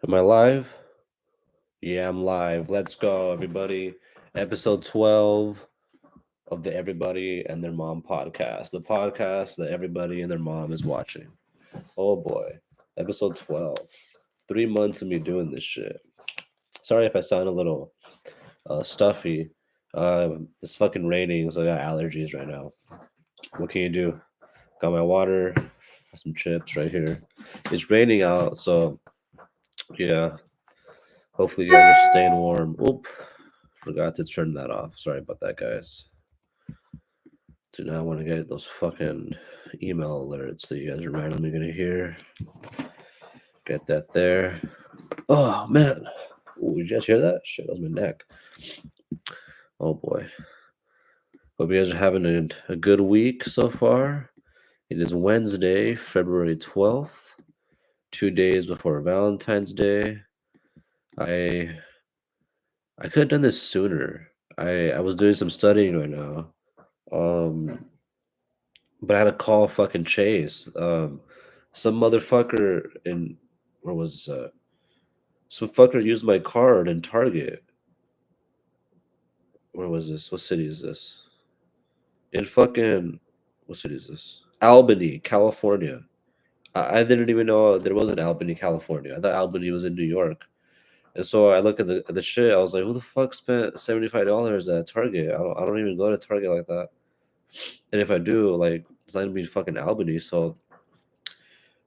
Am I live? Yeah, I'm live. Let's go, everybody. Episode 12 of the Everybody and Their Mom podcast. The podcast that everybody and their mom is watching. Oh boy. Episode 12. 3 months of me doing this shit. Sorry if I sound a little stuffy. It's fucking raining, so I got allergies right now. What can you do? Got my water, got some chips right here. It's raining out, so yeah. Hopefully you guys are staying warm. Oop. Forgot to turn that off. Sorry about that, guys. Do not want to get those fucking email alerts that you guys are randomly gonna hear. Get that there. Oh man. Ooh, did you guys hear that? Shit, that was my neck. Oh boy. Hope you guys are having a good week so far. It is Wednesday, February 12th, 2 days before Valentine's Day. I I could have done this sooner. I was doing some studying right now. Um But I had to call fucking Chase. Some motherfucker in where was some fucker used my card in Target. Where was this? What city is this? In fucking what city is this? Albany, California. I didn't even know there was an Albany, California. I thought Albany was in New York. And so I look at the shit. I was like, who the fuck spent $75 at Target? I don't even go to Target like that. And if I do, like, it's not gonna be fucking Albany. So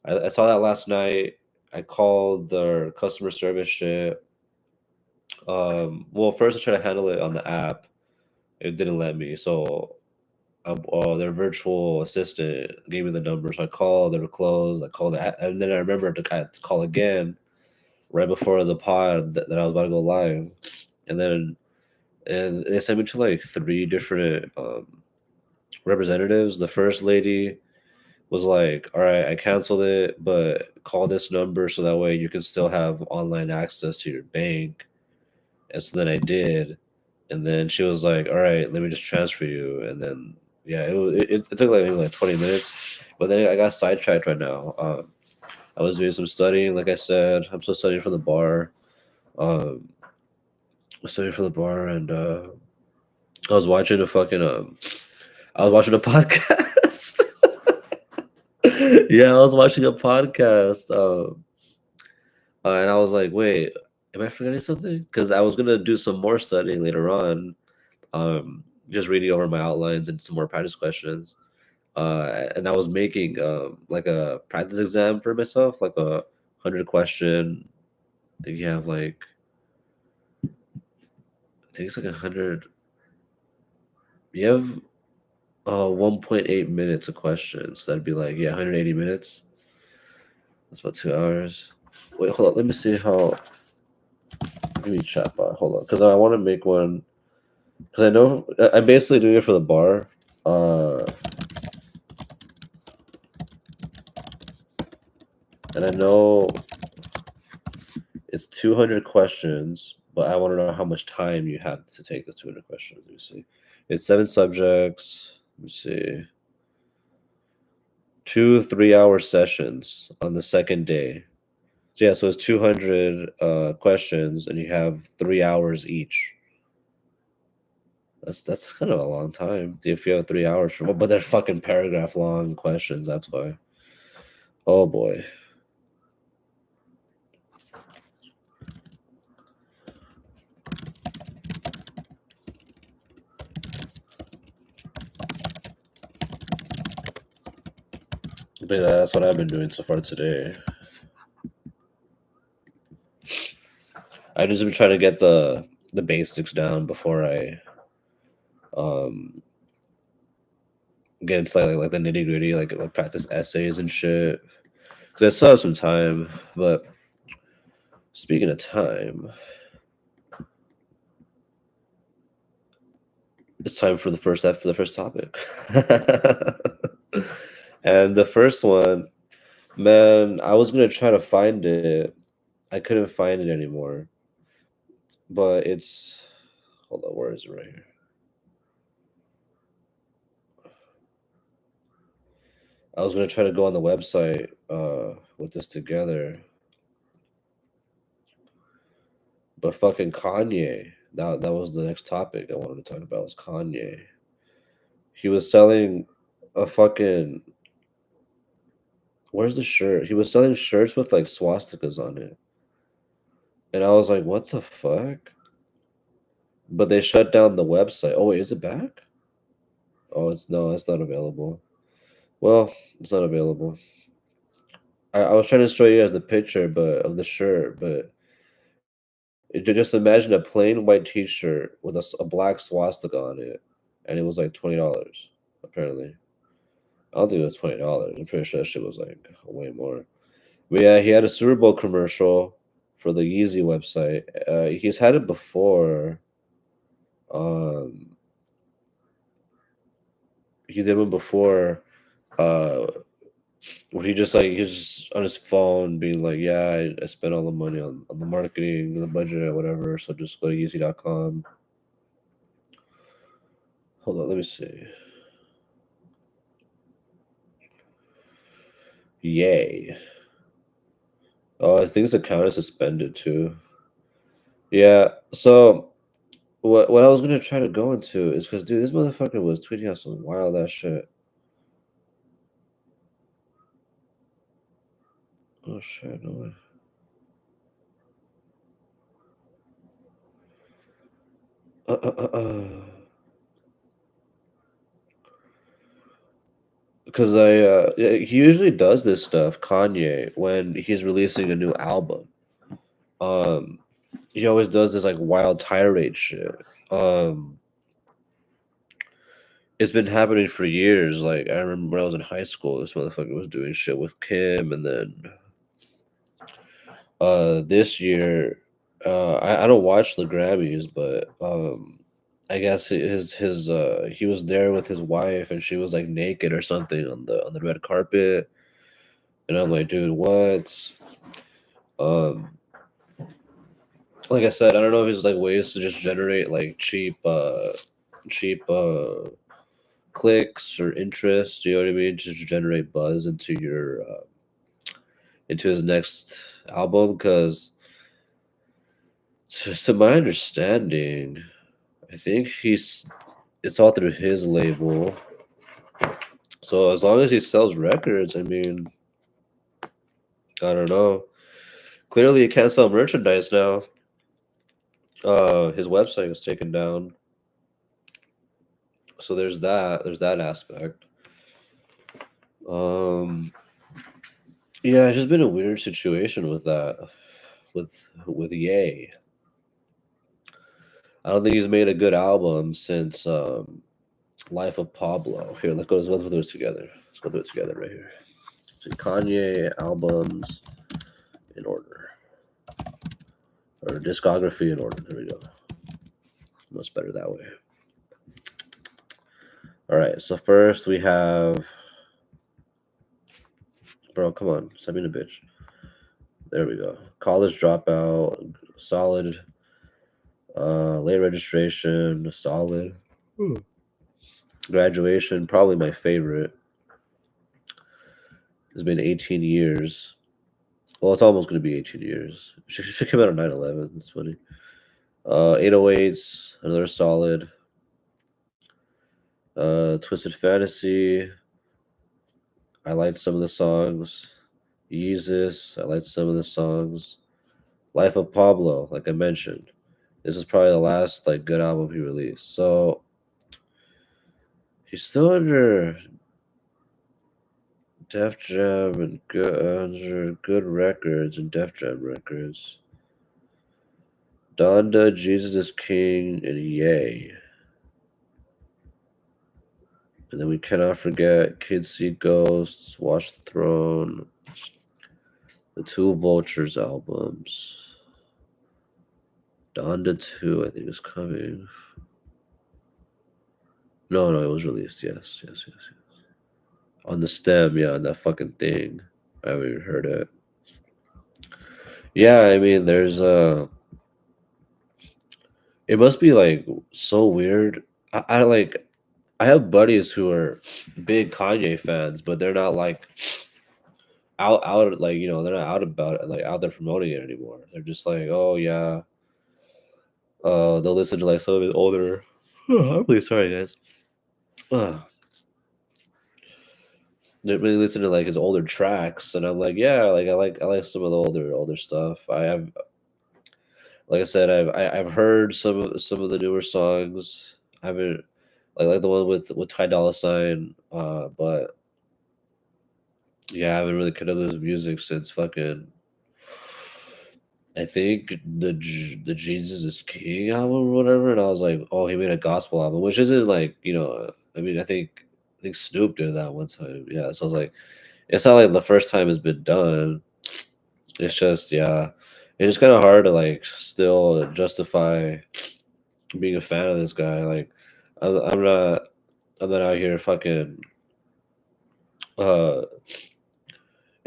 I saw that last night. I called their customer service shit. Well, first I tried to handle it on the app. It didn't let me. So their virtual assistant gave me the number. So I called. They were closed. I called, and then I remembered I had to call again right before the pod that I was about to go live. And then they sent me to like three different representatives. The first lady was like, "All right, I canceled it, but call this number so that way you can still have online access to your bank." And so then I did, and then she was like, "All right, let me just transfer you." And then yeah, it took like maybe like 20 minutes, but then I got sidetracked right now. I was doing some studying, like I said. I'm still studying for the bar. Um, studying for the bar, and I was watching a fucking I was watching a podcast. Yeah, I was watching a podcast. And I was like, "Wait, am I forgetting something?" Because I was gonna do some more studying later on, just reading over my outlines and some more practice questions. And I was making like a practice exam for myself, like a 100 question. I think you have like, I think it's like 100. You have 1.8 minutes of questions. That'd be like, yeah, 180 minutes. That's about 2 hours. Wait, hold on. Let me see how. Give me chatbot. Hold on, because I want to make one. Because I know I'm basically doing it for the bar. Uh, and I know it's 200 questions, but I want to know how much time you have to take the 200 questions. Let me see. It's 7 subjects. Let me see. 2 3-hour sessions on the second day. So yeah, so it's 200 questions, and you have 3 hours each. That's kind of a long time if you have 3 hours for. But they're fucking paragraph long questions. That's why. Oh boy. But yeah, that's what I've been doing so far today. I just been trying to get the basics down before I um get into like the nitty gritty, like practice essays and shit. Because I still have some time. But speaking of time, it's time for the first topic. And the first one, man, I was gonna try to find it. I couldn't find it anymore. But it's, hold on, where is it right here? I was gonna try to go on the website with this together. But fucking Kanye, that was the next topic I wanted to talk about was Kanye. He was selling a fucking where's the shirt? He was selling shirts with like swastikas on it. And I was like, what the fuck? But they shut down the website. Oh wait, is it back? Oh, it's not available. Well, it's not available. I was trying to show you guys the picture, but of the shirt, but just imagine a plain white T-shirt with a black swastika on it, and it was like $20. Apparently, I don't think it was $20. I'm pretty sure that shit was like way more. But yeah, he had a Super Bowl commercial for the Yeezy website. He's had it before. Um, he did one before. Uh, When he just like he's just on his phone being like, yeah, I spent all the money on the marketing, the budget, or whatever. So just go to Yeezy.com. Hold on, let me see. Yay. Oh, I think his account is suspended too. Yeah. So what I was gonna try to go into is because dude, this motherfucker was tweeting out some wild ass shit. Oh shit, no way. Uh, uh, uh, uh. Because yeah, he usually does this stuff, Kanye, when he's releasing a new album. Um, he always does this like wild tirade shit. Um, it's been happening for years. Like I remember when I was in high school, this motherfucker was doing shit with Kim, and then this year, I don't watch the Grammys, but I guess he was there with his wife, and she was like naked or something on the red carpet, and I'm like, dude, what? Um, like I said, I don't know if it's like ways to just generate like cheap clicks or interest. You know what I mean? Just to generate buzz into his next album. Because to my understanding, I think it's all through his label. So as long as he sells records, I mean, I don't know. Clearly, he can't sell merchandise now. His website was taken down. So there's that. There's that aspect. Um, yeah, it's just been a weird situation with that, with Ye. I don't think he's made a good album since Life of Pablo. Here, let's go through it together. Let's go through it together right here. So Kanye albums in order, or discography in order. There we go. Much better that way. All right. So first we have, bro. Come on, send me the bitch. There we go. College dropout, solid. Late registration, solid. Graduation, probably my favorite. It's been 18 years. Well, it's almost going to be 18 years. She came out on 9/11. That's funny. 808s, another solid. Twisted Fantasy. I liked some of the songs. Yeezus. I liked some of the songs. Life of Pablo, like I mentioned. This is probably the last like good album he released. So he's still under Def Jam and good records and Def Jam records. Donda, Jesus is King, and Yay. And then we cannot forget Kids See Ghosts, Watch the Throne, the two Vultures albums. Donda 2, I think, is coming. No, it was released. Yes. On the stem, yeah, on that fucking thing. I haven't even heard it. Yeah, I mean, there's it must be like so weird. I like I have buddies who are big Kanye fans, but they're not like out like they're not out about it, like out there promoting it anymore. They're just like, oh yeah, they'll listen to like some of his older. I'm really sorry, guys. They really listen to like his older tracks, and I'm like, yeah, I like some of the older stuff. I have, like I said, I've heard some of the newer songs. I haven't like the one with Ty Dolla Sign, but yeah, I haven't really connected with his music since fucking. I think the Jesus is King album or whatever, and I was like, oh, he made a gospel album, which isn't like I mean, I think Snoop did that one time, yeah. So I was like, it's not like the first time it's been done. It's just yeah, it's just kind of hard to like still justify being a fan of this guy. Like, I'm not out here fucking uh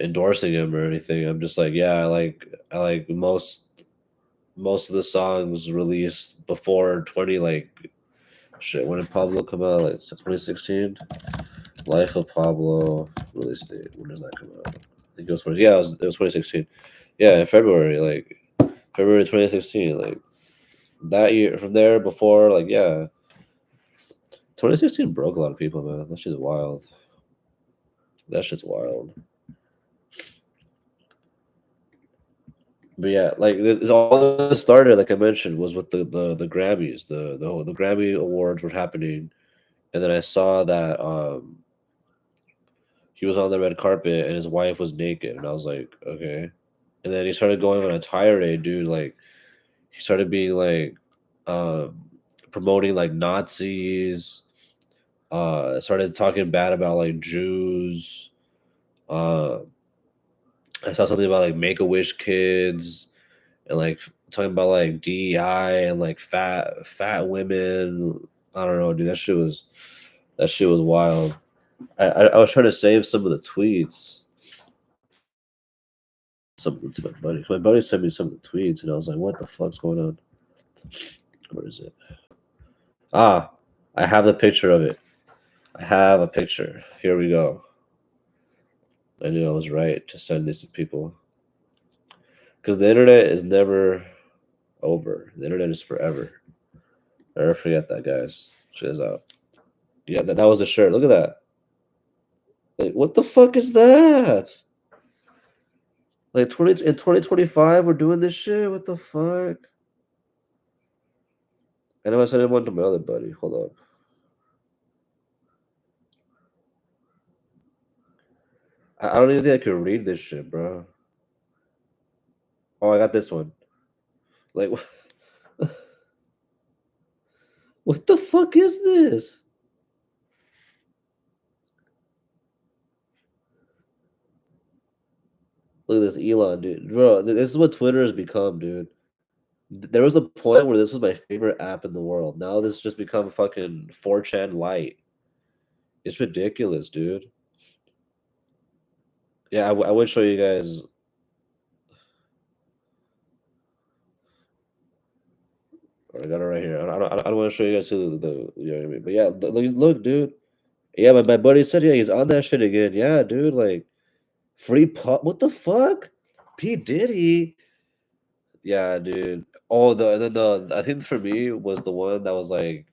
endorsing him or anything. I'm just like, yeah, I like most of the songs released before 20 like shit. When did Pablo come out? Like 2016. Life of Pablo release date. When does that come out? I think it was 20, yeah, it was 2016. Yeah, in February, like February 2016. Like that year from there before, like yeah, 2016 broke a lot of people, man. That shit's wild. That shit's wild. But yeah, like all this started, like I mentioned, was with the Grammys. The Grammy awards were happening, and then I saw that he was on the red carpet and his wife was naked, and I was like, okay. And then he started going on a tirade, dude. Like he started being like um, promoting like Nazis. Started talking bad about like Jews. Uh, I saw something about like Make a Wish kids and like talking about like DEI and like fat women. I don't know, dude. That shit was wild. I was trying to save some of the tweets. Something to my buddy. My buddy sent me some of the tweets, and I was like, "What the fuck's going on? Where is it?" Ah, I have the picture of it. I have a picture. Here we go. I knew I was right to send this to people because the internet is never over. The internet is forever. Never forget that, guys. Cheers out. Yeah, that was a shirt. Look at that. Like, what the fuck is that? Like 2025, we're doing this shit. What the fuck? I know I sent one to my other buddy. Hold up. I don't even think I could read this shit, bro. Oh, I got this one. Like, what the fuck is this? Look at this Elon, dude. Bro, this is what Twitter has become, dude. There was a point where this was my favorite app in the world. Now this just become fucking 4chan light. It's ridiculous, dude. Yeah, I would show you guys. I got it right here. I don't want to show you guys you know what I mean. But yeah, look, dude. Yeah, my buddy said, yeah, he's on that shit again. Yeah, dude, like free pop. What the fuck? P Diddy. Yeah, dude. Oh, the I think for me was the one that was like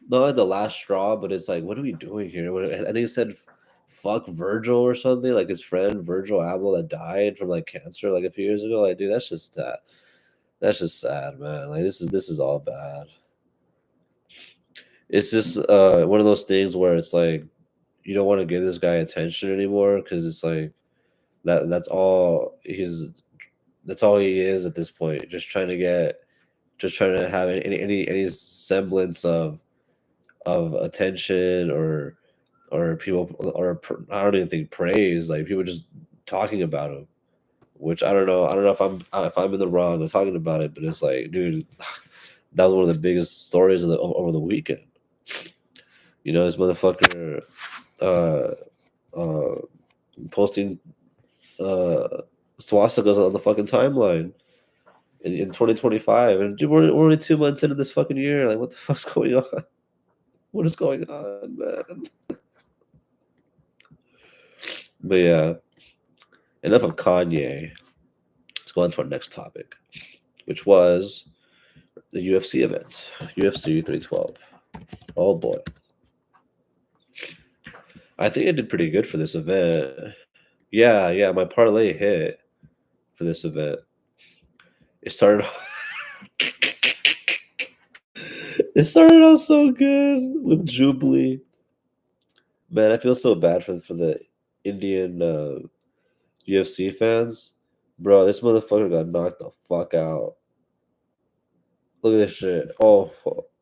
not the last straw, but it's like, what are we doing here? I think it said, "Fuck Virgil" or something. Like his friend Virgil Abloh that died from like cancer like a few years ago. Like, dude, that's just sad. That's just sad, man. Like this is all bad. It's just one of those things where it's like you don't want to give this guy attention anymore because it's like that's all he is at this point. Just trying to have any semblance of attention or people I don't even think praise, like people just talking about him, which I don't know if I'm in the wrong of talking about it, but it's like, dude, that was one of the biggest stories over the weekend. This motherfucker uh uh posting uh swastikas on the fucking timeline in 2025, and dude, we're only 2 months into this fucking year. Like, what the fuck's going on? What is going on, man? But yeah, enough of Kanye. Let's go on to our next topic. which was the UFC event, UFC 312. Oh boy, I think I did pretty good for this event. Yeah, my parlay hit for this event. It started. It started off so good with Jubilee. Man, I feel so bad for the Indian UFC fans. Bro, this motherfucker got knocked the fuck out. Look at this shit. Oh,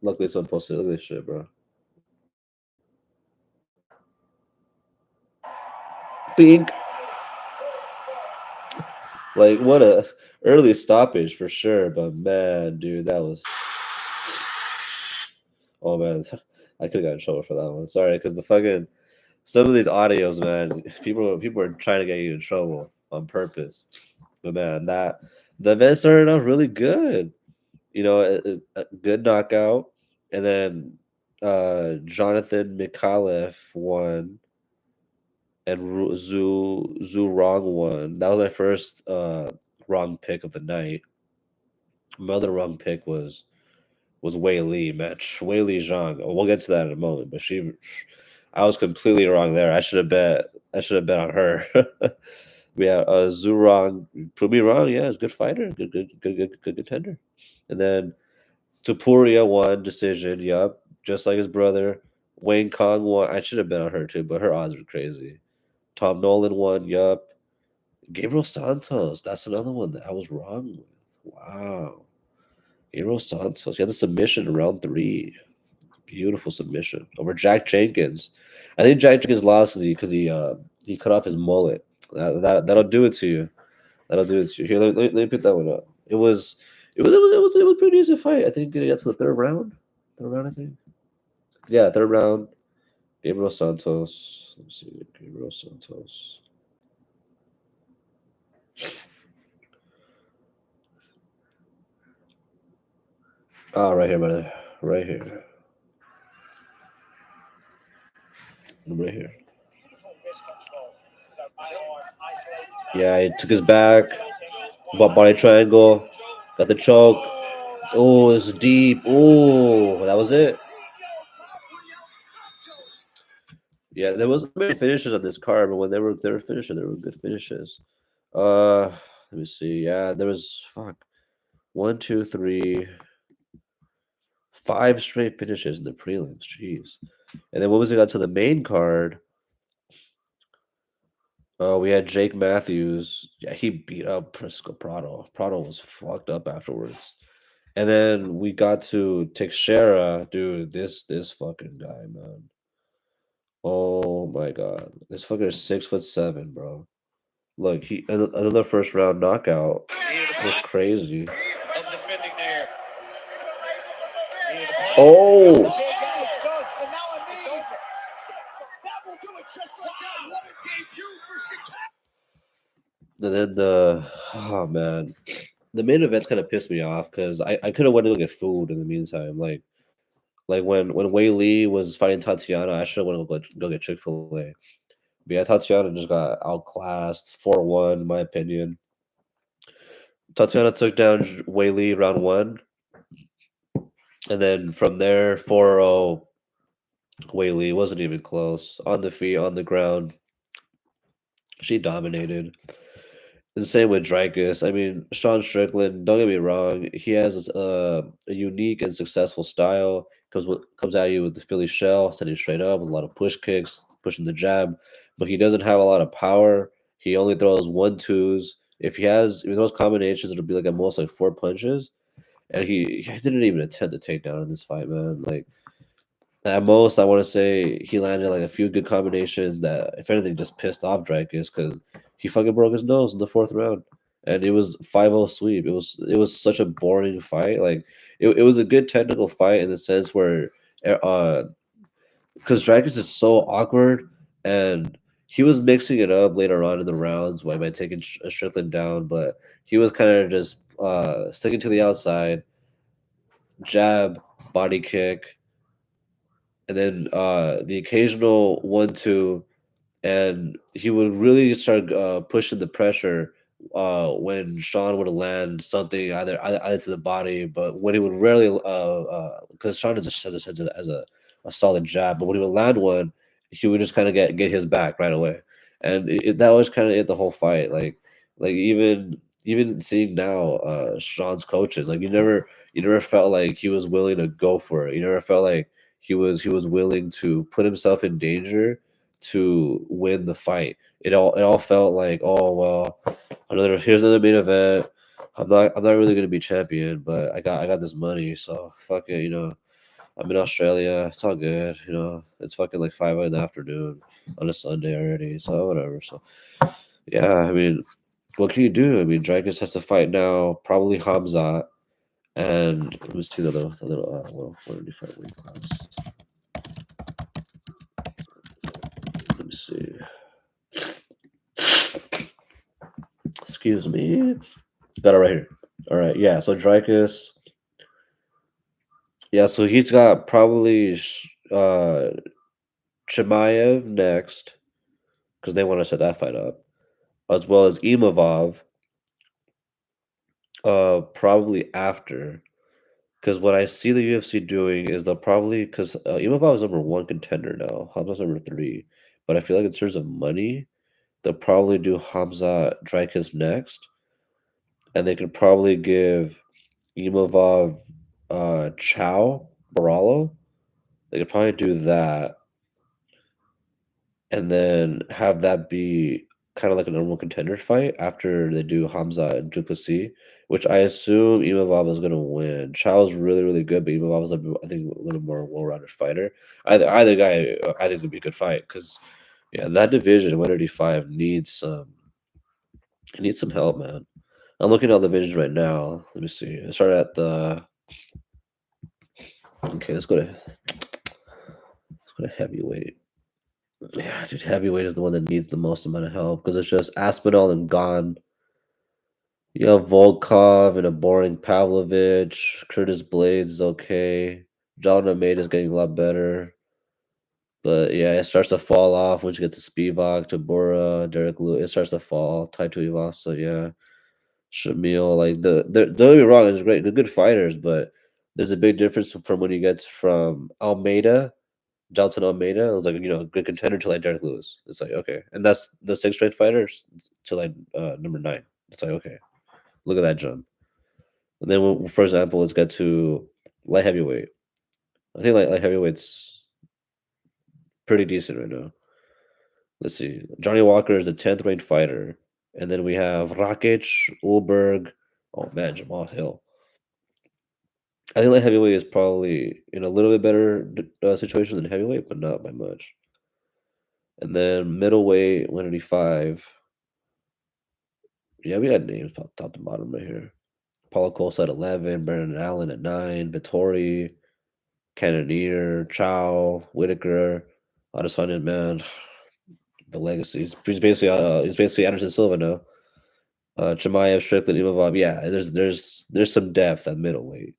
luckily someone posted. Look at this shit, bro. Bink. Like, what a early stoppage for sure. But man, dude, that was. Oh man, I could have got in trouble for that one. Sorry, because the fucking some of these audios, man, people are trying to get you in trouble on purpose. But man, that the event started off really good. You know, a good knockout, and then Jonathan Mikhailov won, and Zhu Rong won. That was my first wrong pick of the night. My other wrong pick was Wei Li, match Wei Li Zhang. We'll get to that in a moment, but I was completely wrong there. I should have bet. I should have bet on her. Yeah, Zurong proved me wrong. Yeah, he's a good fighter, good contender. And then Tupuria won decision. Yup, just like his brother. Wayne Kong won. I should have bet on her too, but her odds were crazy. Tom Nolan won. Yup. Gabriel Santos. That's another one that I was wrong with. Wow. Gabriel Santos. He had the submission in round 3. Beautiful submission over Jack Jenkins. I think Jack Jenkins lost because he cut off his mullet. That'll do it to you. That'll do it to you. Here, let me pick that one up. It was a pretty easy fight. I think it got to the third round. Third round, I think. Yeah, third round. Gabriel Santos. Let's see. Gabriel Santos. Oh, right here, brother. Right here. Right here. Yeah, he took his back. Body triangle. Got the choke. Oh, it's deep. Oh, that was it. Yeah, there wasn't many finishes on this card, but when they were finishing, there were good finishes. Let me see. Yeah, there was one, two, three, 5 straight finishes in the prelims. Jeez. And then when was it got to the main card? We had Jake Matthews. Yeah, he beat up Prisco Prado. Prado was fucked up afterwards. And then we got to Teixeira, dude. This fucking guy, man. Oh my god, this fucker is 6'7", bro. Look, another first round knockout. Was crazy. Oh, and then oh man, the main events kind of pissed me off because I could have went to go get food in the meantime. Like when Wei Li was fighting Tatiana, I should have went to go get Chick-fil-A. But yeah, Tatiana just got outclassed 4-1, in my opinion. Tatiana took down Wei Li round 1, and then from there 4-0. Wei Li wasn't even close. On the feet, on the ground, she dominated. The same with Dreykus. I mean, Sean Strickland. Don't get me wrong; he has a unique and successful style. Comes at you with the Philly shell, setting straight up with a lot of push kicks, pushing the jab. But he doesn't have a lot of power. He only throws 1-2s. If he throws combinations, it'll be like at most like 4 punches. And he didn't even attempt to take down in this fight, man. Like at most, I want to say he landed like a few good combinations that, if anything, just pissed off Dreykus because he fucking broke his nose in the 4th round, and it was 5-0 sweep. It was such a boring fight. Like it was a good technical fight in the sense where, uh, because Dreykus is so awkward, and he was mixing it up later on in the rounds by taking Strickland down, but he was kind of just sticking to the outside, jab, body kick, and then the occasional 1-2, and he would really start pushing the pressure when Sean would land something either to the body, but when he would rarely because Sean is a solid jab, but when he would land one, he would just kind of get his back right away, and that was kind of it the whole fight. Like even seeing now Sean's coaches, like you never felt like he was willing to go for it. You never felt like he was willing to put himself in danger to win the fight. It all felt like, oh well, here's another main event. I'm not really gonna be champion, but I got this money, so fuck it, I'm in Australia, it's all good, it's fucking like 5 in the afternoon on a Sunday already, so whatever. So yeah, I mean, what can you do? I mean, Dragons has to fight now, probably Hamzat, and who's two little 185 weight class. Let me see. Excuse me. Got it right here. All right, yeah. So Dreykus, yeah. So he's got probably Chimaev next because they want to set that fight up, as well as Imavov. Probably after, because what I see the UFC doing is they'll probably because Imavov is number one contender now. Hamza's number three, but I feel like in terms of money, they'll probably do Hamza Dreykus next, and they could probably give Imavov Chow Baralo. They could probably do that, and then have that be kind of like a normal contender fight after they do Hamza and Duplessis, which I assume Imavov is going to win. Chow is really, really good, but Imavov is, I think, a little more well-rounded fighter. Either guy, I think, is going to be a good fight because, yeah, that division, 185, needs some help, man. I'm looking at the divisions right now. Let me see. I started at the. Okay, let's go to heavyweight. Yeah, dude, heavyweight is the one that needs the most amount of help because it's just Aspinall and gone. You have Volkov and a boring Pavlovich. Curtis Blades is okay. John Almeida is getting a lot better. But yeah, it starts to fall off once you get to Spivak, Tabora, Derek Lewis. It starts to fall. Taito Ivasa, yeah. Shamil, like don't get me wrong, they're good fighters, but there's a big difference from when he gets from Almeida, Johnson Almeida. It was like, good contender to like Derek Lewis. It's like, okay. And that's the sixth straight fighters to like number 9. It's like, okay, look at that jump. And then, for example, let's get to light heavyweight. I think light heavyweight's pretty decent right now. Let's see. Johnny Walker is the 10th ranked fighter. And then we have Rakic, Ulberg. Oh, man, Jamal Hill. I think light heavyweight is probably in a little bit better situation than heavyweight, but not by much. And then middleweight, 185. Yeah, we got names top to bottom right here. Paulo Costa at 11, Brendan Allen at 9, Vittori, Cannonier, Chow, Whitaker, Adesanya, man, the legacy. He's basically Anderson Silva now. Chimaev, Strickland, Imavov. Yeah, there's some depth at middleweight.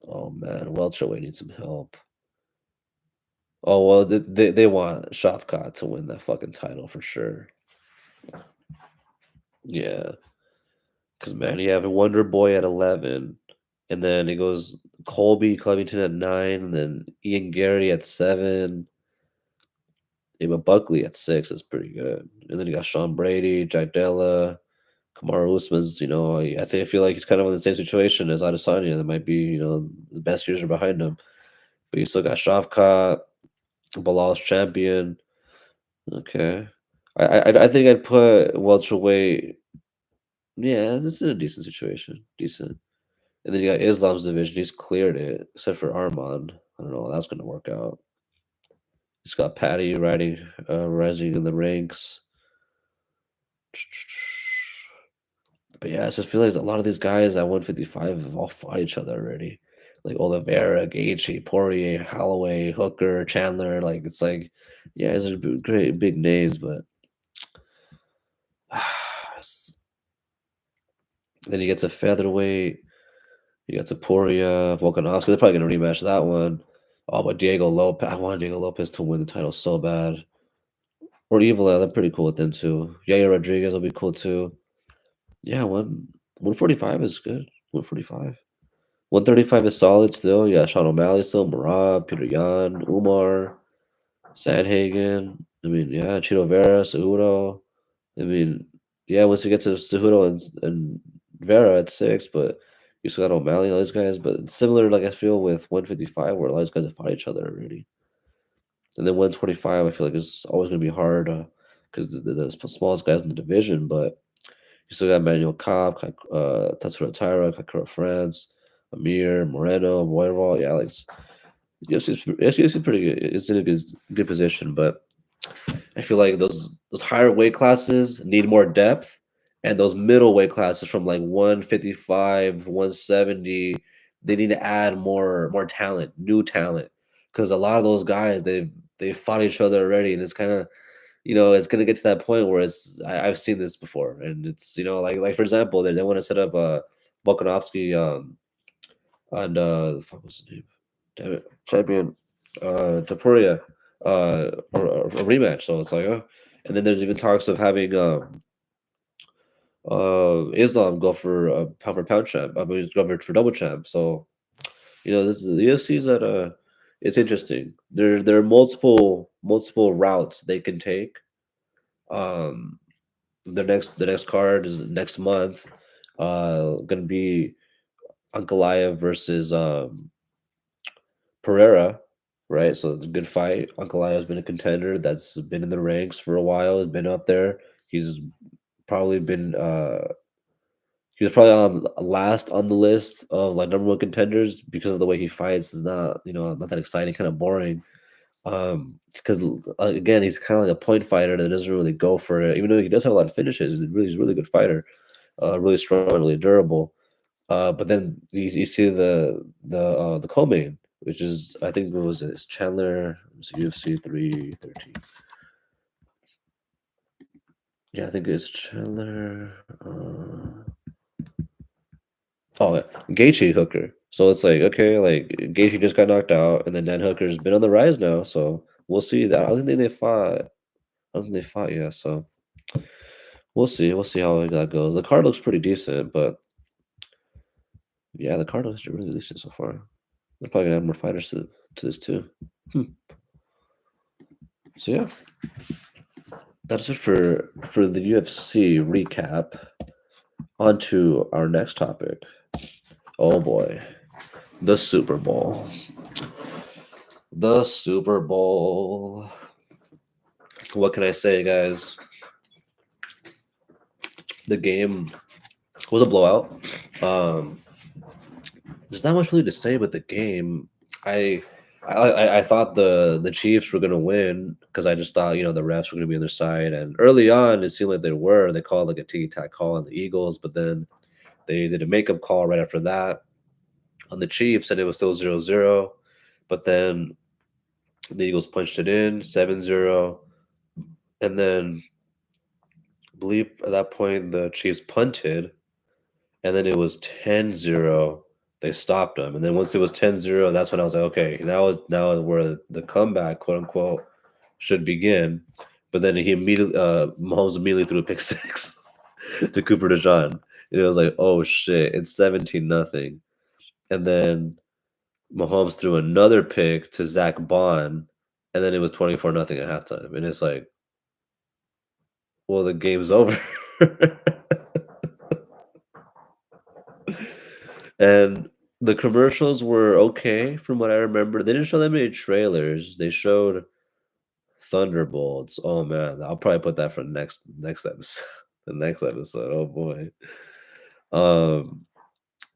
Oh man, welterweight needs some help. Oh well, they want Shavkat to win that fucking title for sure. Yeah, because man, you have Wonder Boy at 11, and then it goes Colby Covington at 9, and then Ian Garry at 7. But Buckley at 6 is pretty good. And then you got Sean Brady, Jack Della, Kamaru Usman's, I feel like he's kind of in the same situation as Adesanya. That might be, the best years are behind him. But you still got Shavkat, Bilal's champion. Okay. I think I'd put welterweight. Yeah, this is a decent situation. Decent. And then you got Islam's division. He's cleared it, except for Armand. I don't know how that's going to work out. He's got Patty rising in the ranks. But yeah, I just feel like a lot of these guys at 155 have all fought each other already. Like Oliveira, Gaethje, Poirier, Holloway, Hooker, Chandler. Like it's like, yeah, these are great big names, but then you get to featherweight. You got to Poirier, Volkanovski. They're probably gonna rematch that one. Oh, but Diego Lopez. I want Diego Lopez to win the title so bad. Or Evil Eye, I'm pretty cool with them too. Yaya Rodriguez will be cool too. Yeah, 145 is good. 145. 135 is solid still. Yeah, Sean O'Malley still, Marab, Peter Yan, Umar, Sandhagen. I mean, yeah, Chito Vera, Cejudo. I mean, yeah, once you get to Cejudo and Vera at 6, but you still got O'Malley and all these guys. But it's similar, like I feel, with 155, where a lot of these guys have fought each other already. And then 125, I feel like it's always going to be hard because the smallest guys in the division, but you still got Manuel Cobb, Tatsuro Taira, Kakura France, Amir, Moreno, Royval. Yeah, like UFC's pretty good. It's in a good position, but I feel like those higher weight classes need more depth, and those middle weight classes from like 155, 170, they need to add more talent, new talent, because a lot of those guys they fought each other already, and it's kind of it's gonna get to that point where I've seen this before, and it's like for example, they want to set up Volkanovski and the fuck was his name? Damn it, champion Tapuria a rematch. So it's like, and then there's even talks of having Islam go for pound champ. I mean, go for double champ. So this is the UFC's at it's interesting. There are multiple routes they can take. Um, the next card is next month. Gonna be Ankalaev versus Pereira, right? So it's a good fight. Ankalaev has been a contender that's been in the ranks for a while. Has been up there. He's probably been he was probably on last on the list of like number one contenders because of the way he fights. Is not not that exciting, kind of boring. Because again, he's kind of like a point fighter that doesn't really go for it, even though he does have a lot of finishes. He's a really good fighter, really strong, really durable. But then you see the co-main, which is I think what was it? It's Chandler. It's UFC 313. Yeah, I think it's Chandler. Oh, yeah. Gaethje Hooker. So it's like okay, like Gaethje just got knocked out, and then Dan Hooker's been on the rise now. So we'll see that. I don't think they fought. I don't think they fought yet. So we'll see. We'll see how that goes. The card looks pretty decent, but yeah, the card looks really decent so far. They're probably gonna add more fighters to this too. Hmm. So yeah, that's it for the UFC recap. On to our next topic. Oh boy, the Super Bowl. The Super Bowl. What can I say, guys? The game was a blowout. Um, there's not much really to say about the game. I I thought the Chiefs were gonna win because I just thought the refs were gonna be on their side, and early on it seemed like they were. They called like a tiki tack call on the Eagles, but then they did a makeup call right after that on the Chiefs, and it was still 0-0. But then the Eagles punched it in 7-0, and then I believe at that point the Chiefs punted, and then it was 10-0. They stopped them, and then once it was 10-0, that's when I was like, okay, now where the comeback, quote unquote, should begin. But then Mahomes immediately threw a pick six to Cooper DeJean, and it was like, oh shit, it's 17-0. And then Mahomes threw another pick to Zach Bond, and then it was 24-0 at halftime. And it's like, well, the game's over. And the commercials were okay from what I remember. They didn't show that many trailers. They showed Thunderbolts. Oh man, I'll probably put that for next episode. The next episode. Oh boy. Um,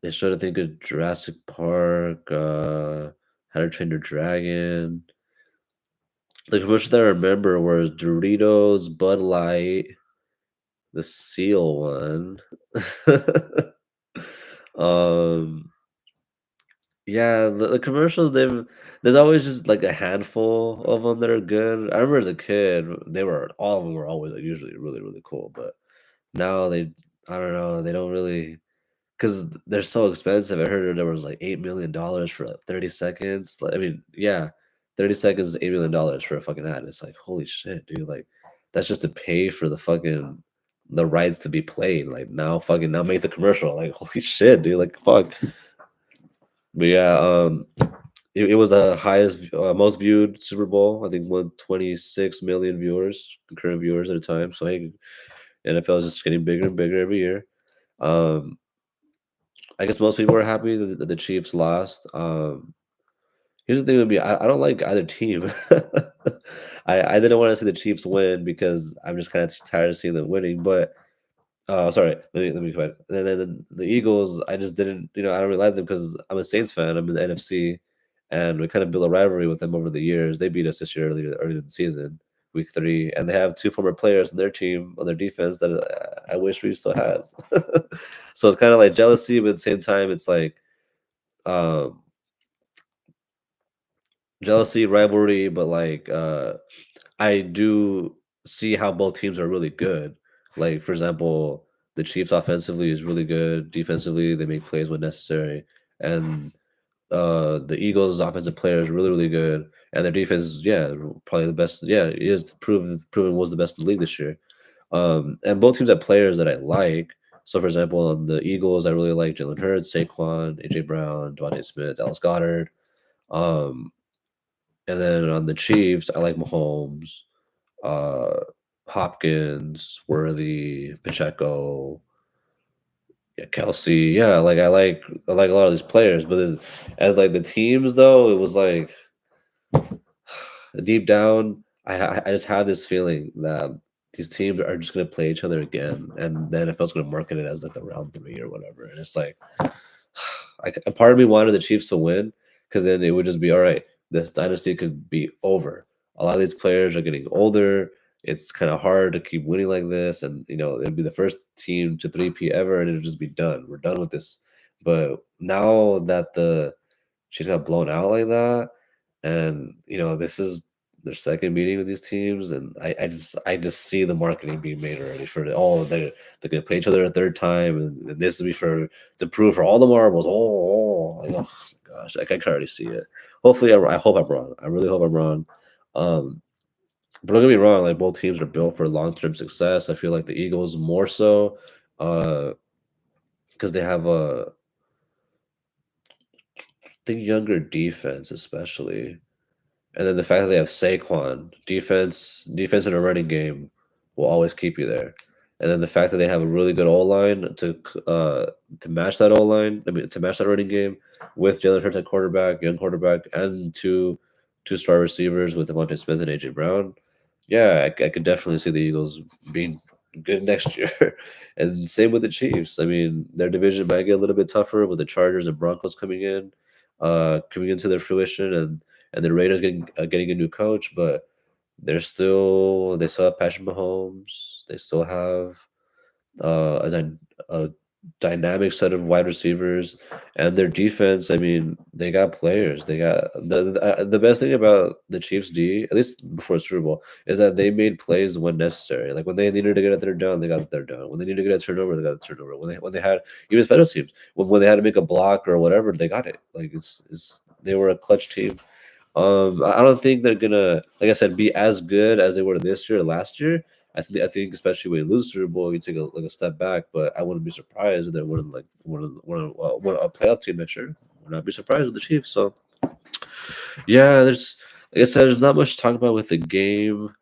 they showed I think a Jurassic Park, How to Train Your Dragon. The commercials that I remember were Doritos, Bud Light, the Seal one. um, yeah, the commercials there's always just like a handful of them that are good. I remember as a kid, they were all of them were always like, usually really really cool, but now I don't know, they don't really because they're so expensive. I heard there was like $8 million for like 30 seconds. Like, I mean, yeah, 30 seconds, $8 million for a fucking ad. It's like, holy shit, dude. Like, that's just to pay for the rights to be played. Like now make the commercial. Like holy shit, dude. Like fuck. But yeah, it was the highest, most viewed Super Bowl. I think 126 million viewers, concurrent viewers at a time. So hey, NFL is just getting bigger and bigger every year. Um, I guess most people are happy that the Chiefs lost. Here's the thing with me, I don't like either team. I didn't want to see the Chiefs win because I'm just kind of tired of seeing them winning. But sorry, let me correct. And then the Eagles, I just didn't, I don't really like them because I'm a Saints fan. I'm in the NFC, and we kind of built a rivalry with them over the years. They beat us this year early in the season, week 3, and they have two former players on their team on their defense that I wish we still had. So it's kind of like jealousy, but at the same time, it's like um, jealousy, rivalry, but like I do see how both teams are really good. Like for example, the Chiefs offensively is really good. Defensively, they make plays when necessary, and the Eagles' offensive player is really really good, and their defense, yeah, probably the best. Yeah, it is proven was the best in the league this year. And both teams have players that I like. So, for example, on the Eagles, I really like Jalen Hurts, Saquon, AJ Brown, Devontae Smith, Dallas Goddard. Um, and then on the Chiefs, I like Mahomes, uh, Hopkins, Worthy, Pacheco, yeah, Kelsey. Yeah, like I like a lot of these players, but as like the teams though, it was like deep down, I just had this feeling that these teams are just gonna play each other again, and then NFL's gonna market it as like the round 3 or whatever, and it's like like a part of me wanted the Chiefs to win because then it would just be all right. This dynasty could be over. A lot of these players are getting older. It's kind of hard to keep winning like this, and it'd be the first team to 3P ever, and it'll just be done. We're done with this. But now that the Chiefs got blown out like that, and this is their second meeting with these teams, and I just see the marketing being made already for the, oh they're gonna play each other a third time, and this will be for to prove for all the marbles. Like, oh my gosh, I can already see it. Hopefully, I hope I'm wrong. I really hope I'm wrong. Um, but don't get me wrong, like both teams are built for long term success. I feel like the Eagles more so, because they have a I think younger defense, especially. And then the fact that they have Saquon, defense in a running game will always keep you there. And then the fact that they have a really good O line to match that O line, I mean to match that running game with Jalen Hurts at quarterback, young quarterback, and two-star receivers with Devontae Smith and AJ Brown. Yeah, I could definitely see the Eagles being good next year. And same with the Chiefs. I mean, their division might get a little bit tougher with the Chargers and Broncos coming into their fruition, and the Raiders getting a new coach, but they still have Patrick Mahomes. They still have a dynamic set of wide receivers, and their defense. I mean, they got players. They got the best thing about the Chiefs D, at least before the Super Bowl, is that they made plays when necessary. Like when they needed to get a third down, they got the third down. When they needed to get a turnover, they got a turnover. When they had even special teams, when they had to make a block or whatever, they got it. Like it's they were a clutch team. I don't think they're gonna, like I said, be as good as they were this year or last year. I think especially when you lose the Super Bowl, you take a step back. But I wouldn't be surprised if they were like one a playoff team next year. Would not be surprised with the Chiefs. So yeah, there's like I said, there's not much to talk about with the game.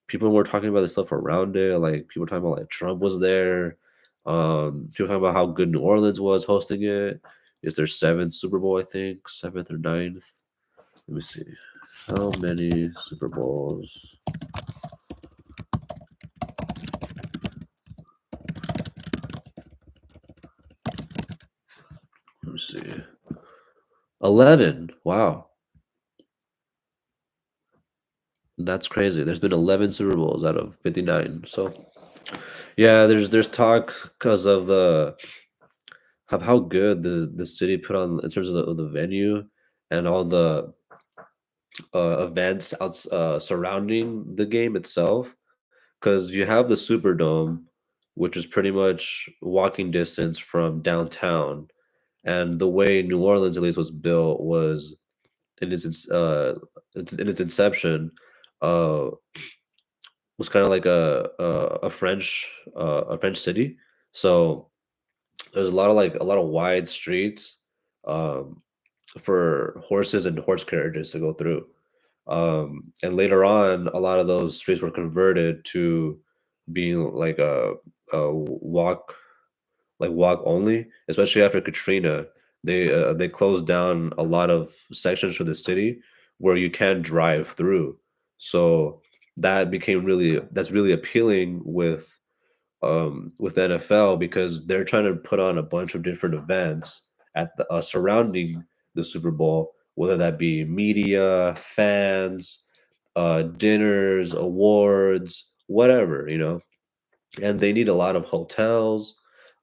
People were talking about the stuff around it. Like people were talking about like Trump was there. People talking about how good New Orleans was hosting it. It's their seventh Super Bowl, I think, seventh or ninth. Let me see. How many Super Bowls? Let me see. 11. Wow. That's crazy. There's been 11 Super Bowls out of 59. So, yeah, there's talk because of how good the city put on in terms of the venue and all the events surrounding the game itself. Because you have the Superdome, which is pretty much walking distance from downtown, and the way New Orleans at least was built was in its inception, uh, was kind of like a French city. So there's a lot of wide streets um, for horses and horse carriages to go through. And later on, a lot of those streets were converted to being a walk only, especially after Katrina. They closed down a lot of sections for the city where you can't drive through. So that's really appealing with the NFL because they're trying to put on a bunch of different events at the surrounding the Super Bowl, whether that be media, fans, dinners, awards, whatever, and they need a lot of hotels,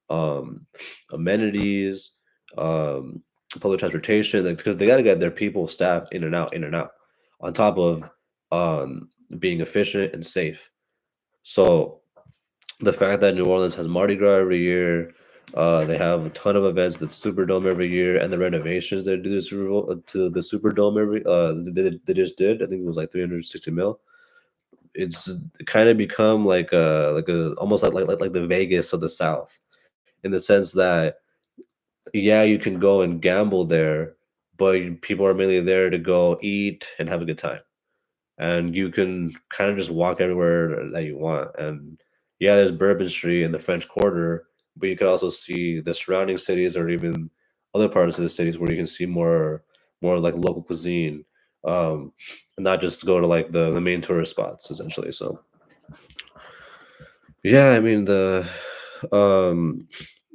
um, amenities, um, public transportation, like, because they got to get their people, staff in and out, on top of being efficient and safe. So the fact that New Orleans has Mardi Gras every year, they have a ton of events at Superdome every year, and the renovations they do to the Superdome they just did. I think it was like 360 mil. It's kind of become like a almost like the Vegas of the South, in the sense that yeah, you can go and gamble there, but people are mainly there to go eat and have a good time, and you can kind of just walk everywhere that you want. And yeah, there's Bourbon Street in the French Quarter, but you could also see the surrounding cities or even other parts of the cities where you can see more like local cuisine, and not just go to like the main tourist spots essentially. So yeah, I mean um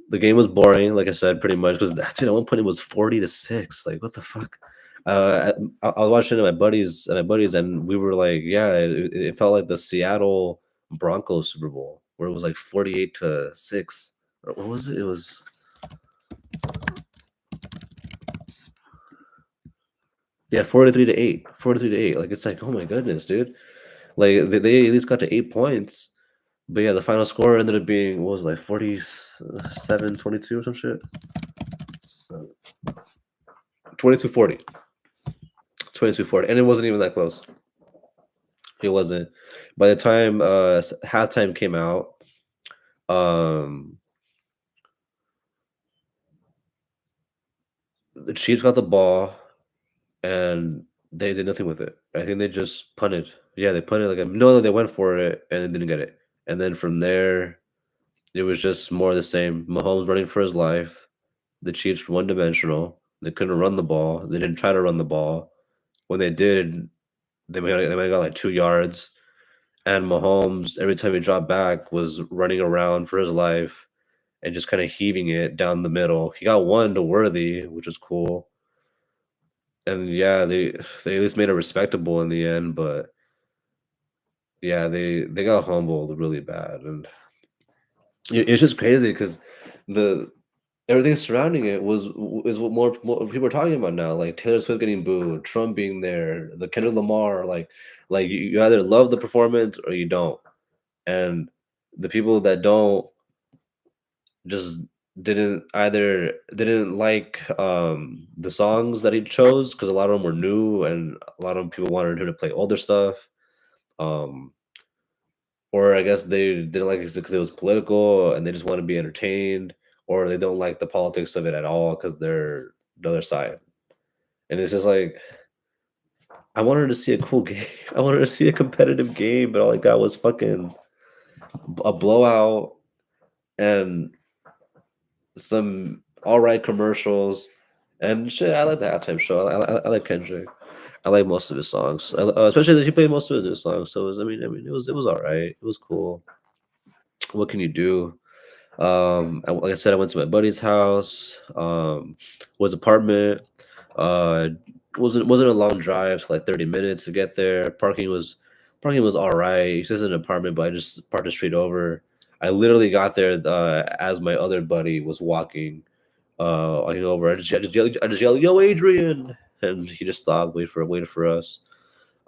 the game was boring, like I said, pretty much because that's at one point it was 40-6. Like what the fuck? I was watching it at my buddies, and we were like, yeah, it felt like the Seattle Broncos Super Bowl where it was like 48-6. Or what was it? It was yeah, 43-8, 43-8. Like it's like, oh my goodness, dude. Like they at least got to 8 points. But yeah, the final score ended up being what was it, like 47-22 or some shit. 22-40. 22-40. And it wasn't even that close. It wasn't. By the time halftime came out, um, the Chiefs got the ball and they did nothing with it. I think they just punted. Yeah, they punted like no, they went for it and didn't get it. And then from there, it was just more of the same. Mahomes running for his life. The Chiefs one dimensional. They couldn't run the ball. They didn't try to run the ball. When they did, they might have got like 2 yards. And Mahomes, every time he dropped back, was running around for his life and just kind of heaving it down the middle. He got one to Worthy, which is cool. And yeah, they at least made it respectable in the end, but yeah, they got humbled really bad, and it's just crazy because the everything surrounding it is what more people are talking about now, like Taylor Swift getting booed, Trump being there, the Kendrick Lamar, like you either love the performance or you don't, and the people that don't just didn't like the songs that he chose because a lot of them were new and a lot of people wanted him to play older stuff, um or I guess they didn't like it because it was political and they just want to be entertained, or they don't like the politics of it at all because they're the other side. And it's just like I wanted to see a cool game. I wanted to see a competitive game, but all I got was fucking a blowout and some all right commercials, and shit. I like the halftime show. I like Kendrick. I like most of his songs, especially that he played most of his new songs. So it was, it was all right. It was cool. What can you do? Like I said, I went to my buddy's house. Was apartment. Uh, wasn't a long drive, so like 30 minutes to get there. Parking was all right. It's just an apartment, but I just parked the street over. I literally got there as my other buddy was walking over. I just yelled, "Yo, Adrian!" And he just stopped, waited for us.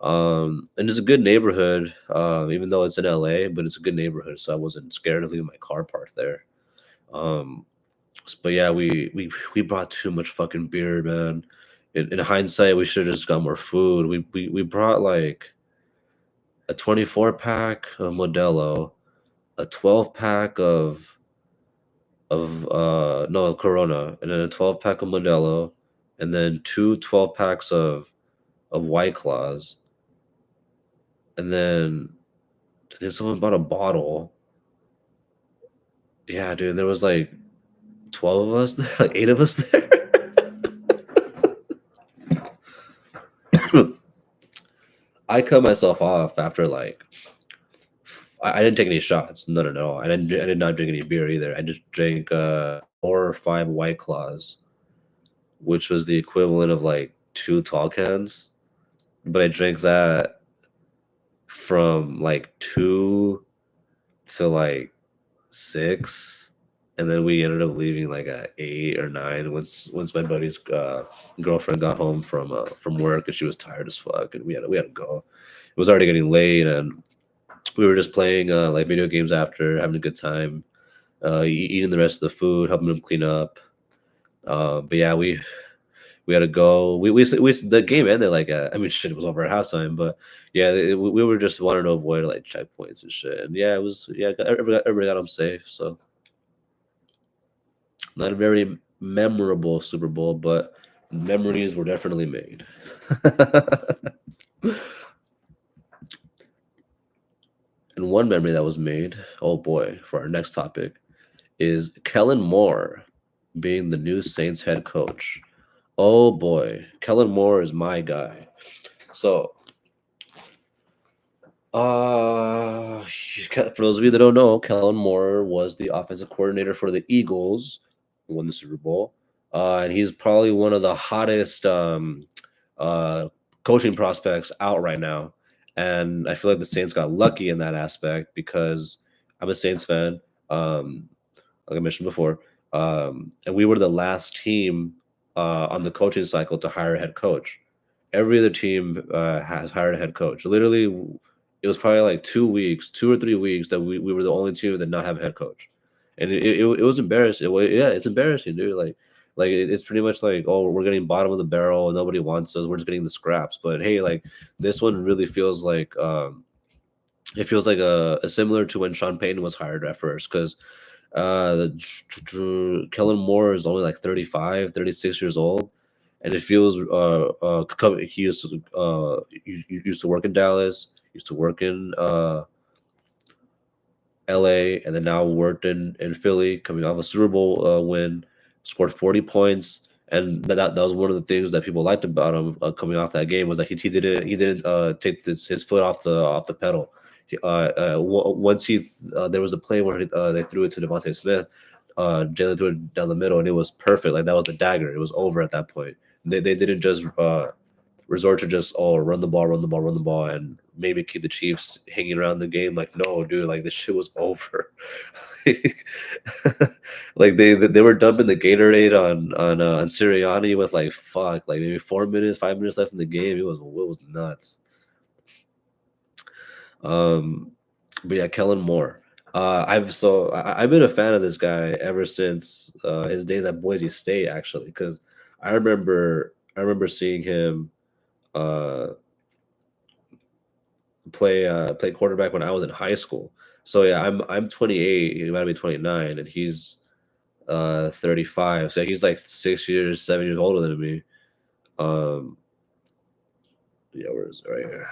And it's a good neighborhood, even though it's in LA, but it's a good neighborhood, so I wasn't scared of leaving my car parked there. Um, but yeah, we brought too much fucking beer, man. In hindsight, we should have just got more food. We brought like a 24 pack of Modelo, a 12 pack of no Corona, and then a 12 pack of Modelo, and then two 12 packs of White Claws, and then someone bought a bottle. Yeah, dude, there was like 12 of us there, like 8 of us there. I cut myself off after like I didn't take any shots. No, no, no. I did not drink any beer either. I just drank 4 or 5 White Claws, which was the equivalent of like 2 tall cans. But I drank that from like 2 to like 6, and then we ended up leaving like at 8 or 9 once my buddy's girlfriend got home from work, and she was tired as fuck, and we had to go. It was already getting late, and we were just playing like video games after, having a good time, eating the rest of the food, helping them clean up. But yeah, we had to go. We the game ended like I mean, shit, it was over at halftime, but yeah, we were just wanting to avoid like checkpoints and shit. And yeah, it was yeah, everybody got home safe. So not a very memorable Super Bowl, but memories were definitely made. And one memory that was made, oh boy, for our next topic is Kellen Moore being the new Saints head coach. Oh boy, Kellen Moore is my guy. So, for those of you that don't know, Kellen Moore was the offensive coordinator for the Eagles, who won the Super Bowl, and he's probably one of the hottest uh, coaching prospects out right now. And I feel like the Saints got lucky in that aspect because I'm a Saints fan. Um, like I mentioned before, and we were the last team on the coaching cycle to hire a head coach. Every other team has hired a head coach. Literally, it was probably like 2 weeks, 2 or 3 weeks that we were the only team that did not have a head coach, and it was embarrassing. Yeah, it's embarrassing, dude. Like it's pretty much like, oh, we're getting bottom of the barrel. Nobody wants us. We're just getting the scraps. But hey, like this one really feels like it feels like a similar to when Sean Payton was hired at first, because Kellen Moore is only like 35, 36 years old, and it feels he used to work in Dallas, used to work in LA, and then now worked in Philly, coming off a Super Bowl win, scored 40 points. And that was one of the things that people liked about him coming off that game, was that he didn't take his foot off the pedal. Once there was a play where they threw it to Devontae Smith, Jalen threw it down the middle, and it was perfect. Like that was the dagger. It was over at that point. They didn't just resort to just run the ball, run the ball, run the ball, and maybe keep the Chiefs hanging around the game. Like no, dude, like this shit was over. Like they were dumping the Gatorade on Sirianni with like fuck, like maybe 4 minutes, 5 minutes left in the game. It was nuts. Um, but yeah, Kellen Moore. I've been a fan of this guy ever since his days at Boise State, actually, because I remember seeing him uh, play quarterback when I was in high school. So yeah, I'm 28. He might be 29, and he's 35. So he's like 6 years, 7 years older than me. Um, yeah, where is it? Right here?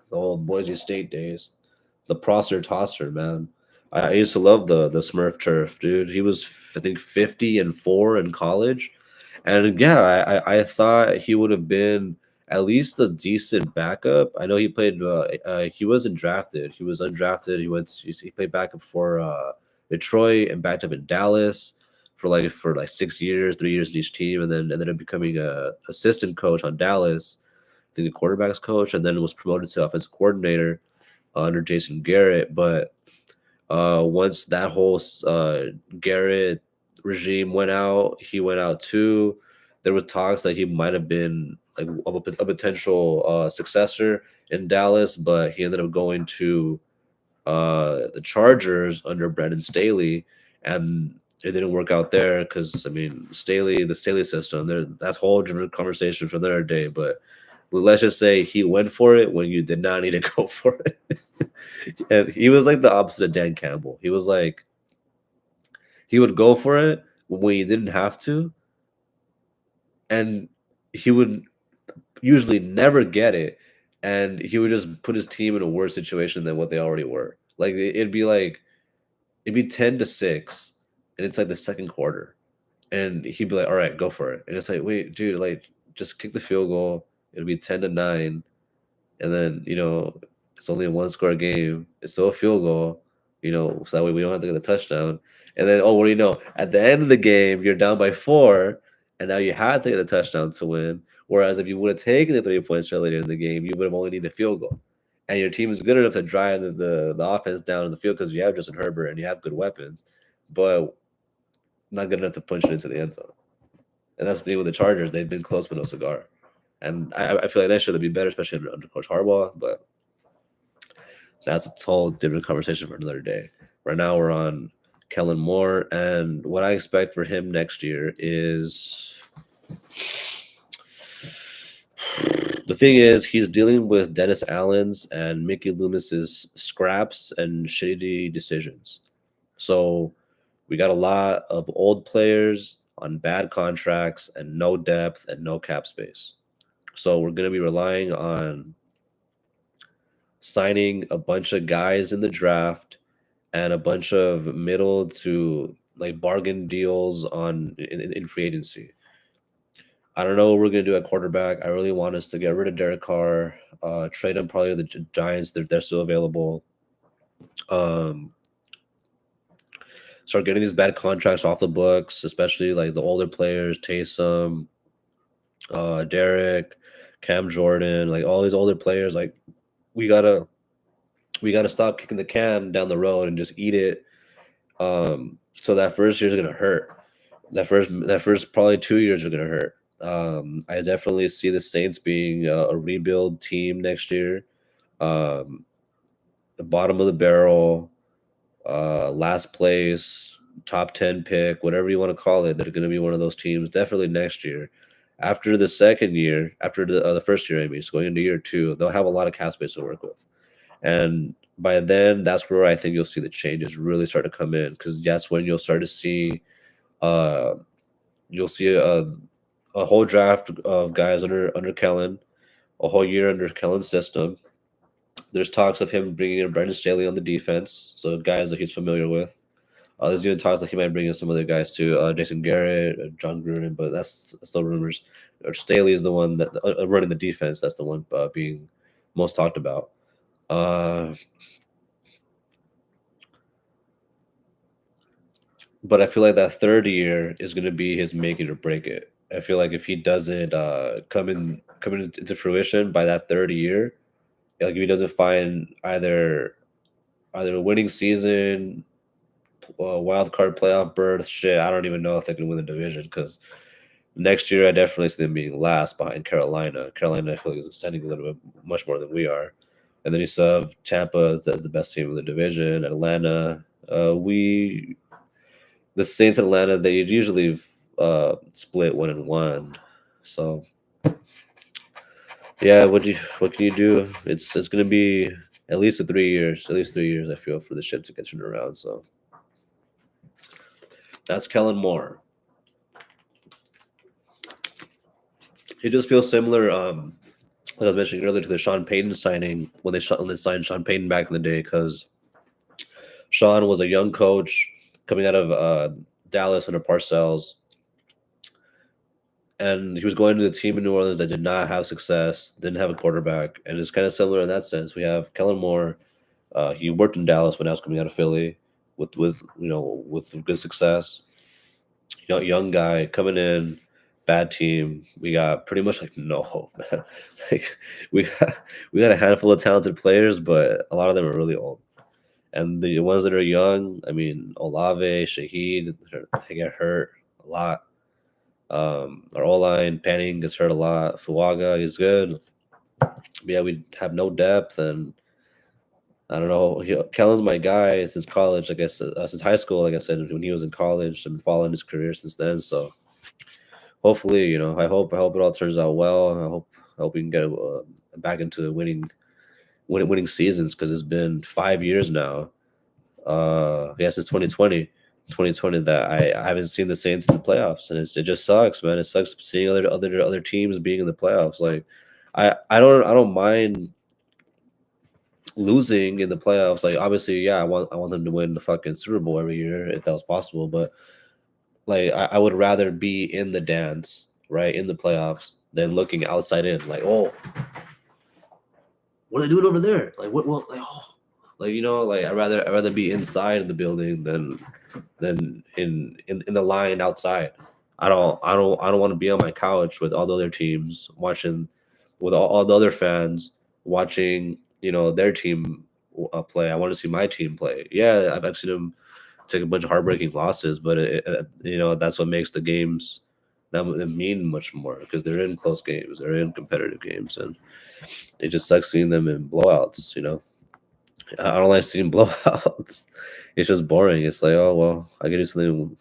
The old Boise State days, the Prosser Tosser, man. I used to love the Smurf turf, dude. He was I think 50-4 in college, and yeah, I thought he would have been at least a decent backup. I know he played. He wasn't drafted. He was undrafted. He played backup for Detroit and backed up in Dallas for like 6 years, 3 years in each team, and then ended up becoming a assistant coach on Dallas. I think the quarterbacks coach, and then was promoted to offensive coordinator under Jason Garrett. But once that whole Garrett regime went out, he went out too. There was talks that he might have been like a potential successor in Dallas, but he ended up going to the Chargers under Brandon Staley, and it didn't work out there because I mean the Staley system. That's a whole different conversation for another day. But let's just say he went for it when you did not need to go for it. And he was like the opposite of Dan Campbell. He was like he would go for it when you didn't have to, and he would usually never get it, and he would just put his team in a worse situation than what they already were. Like it'd be 10-6, and it's like the second quarter, and he'd be like, "All right, go for it," and it's like, "Wait, dude, like just kick the field goal. It'll be 10-9, and then it's only a one score game. It's still a field goal, so that way we don't have to get the touchdown. And then, oh, what do you know? At the end of the game, you're down by 4, and now you had to get the touchdown to win. Whereas if you would have taken the 3 points earlier in the game, you would have only needed a field goal. And your team is good enough to drive the offense down in the field because you have Justin Herbert and you have good weapons, but not good enough to punch it into the end zone. And that's the thing with the Chargers. They've been close but no cigar. And I feel like next year they'll be better, especially under Coach Harbaugh. But that's a whole different conversation for another day. Right now we're on Kellen Moore, and what I expect for him next year is the thing is he's dealing with Dennis Allen's and Mickey Loomis's scraps and shitty decisions. So we got a lot of old players on bad contracts and no depth and no cap space. So we're going to be relying on signing a bunch of guys in the draft and a bunch of middle to like bargain deals in free agency. I don't know what we're gonna do at quarterback. I really want us to get rid of Derek Carr, trade him probably to the Giants. They're still available. Um, Start getting these bad contracts off the books, especially like the older players, Taysom, Derek, Cam Jordan, like all these older players. Like we gotta stop kicking the can down the road and just eat it. So that first year is gonna hurt. That first probably 2 years are gonna hurt. I definitely see the Saints being a rebuild team next year. Um, the bottom of the barrel, last place, top 10 pick, whatever you want to call it. They're going to be one of those teams definitely next year. After the second year, after the first year, I mean, it's going into year 2, they'll have a lot of cap space to work with. And by then, that's where I think you'll see the changes really start to come in, because that's when you'll start to see, uh, a whole draft of guys under Kellen, a whole year under Kellen's system. There's talks of him bringing in Brandon Staley on the defense, so guys that he's familiar with. There's even talks that he might bring in some other guys too, Jason Garrett, John Gruden, but that's still rumors. Or Staley is the one that running the defense. That's the one being most talked about. But I feel like that third year is going to be his make it or break it. I feel like if he doesn't come into fruition by that third year, like if he doesn't find either a winning season, wild card playoff berth, shit, I don't even know if they can win the division, because next year I definitely see them being last behind Carolina. Carolina, I feel like is ascending a little bit much more than we are. And then you still have Tampa as the best team in the division. Atlanta, the Saints, Atlanta, they usually split 1-1. So yeah, what can you do? It's gonna be at least 3 years. At least 3 years, I feel, for the ship to get turned around. So that's Kellen Moore. It just feels similar, like I was mentioning earlier, to the Sean Payton signing when they signed Sean Payton back in the day, because Sean was a young coach coming out of Dallas under Parcells, and he was going to the team in New Orleans that did not have success, didn't have a quarterback, and it's kind of similar in that sense. We have Kellen Moore. He worked in Dallas when I was coming out of Philly with good success. Young guy coming in, bad team. We got pretty much like no hope, man. Like we got a handful of talented players, but a lot of them are really old. And the ones that are young, I mean, Olave, Shaheed, they get hurt a lot. Our O-line, Panning gets hurt a lot. Fuaga is good. But yeah, we have no depth, and I don't know. Kellen's my guy since college, I guess, since high school, like I said, when he was in college. I've been following his career since then. So hopefully, I hope it all turns out well. And I hope I hope we can get back into winning seasons because it's been 5 years now. Yeah, since 2020 that I haven't seen the Saints in the playoffs, and it just sucks, man. It sucks seeing other teams being in the playoffs. Like, I don't mind losing in the playoffs. Like, obviously, yeah, I want them to win the fucking Super Bowl every year if that was possible. But like, I would rather be in the dance, right, in the playoffs than looking outside in. Like, oh, what are they doing over there? Like, what, like, oh, like, like I'd rather be inside of the building than in the line outside. I don't want to be on my couch with all the other teams watching, with all the other fans watching, their team play. I want to see my team play. Yeah, I've seen them take a bunch of heartbreaking losses, but that's what makes the games that mean much more because they're in close games, they're in competitive games, and it just sucks seeing them in blowouts. I don't like seeing blowouts. It's just boring. It's like, oh well, I can do something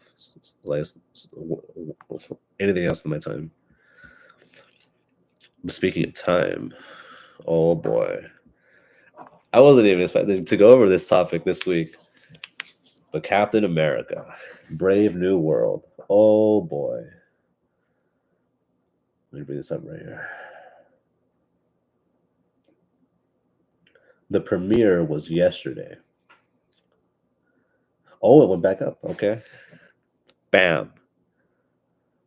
like anything else in my time. But speaking of time, oh boy, I wasn't even expecting to go over this topic this week. But Captain America, Brave New World. Oh boy, let me bring this up right here. The premiere was yesterday. Oh, it went back up. Okay. Bam.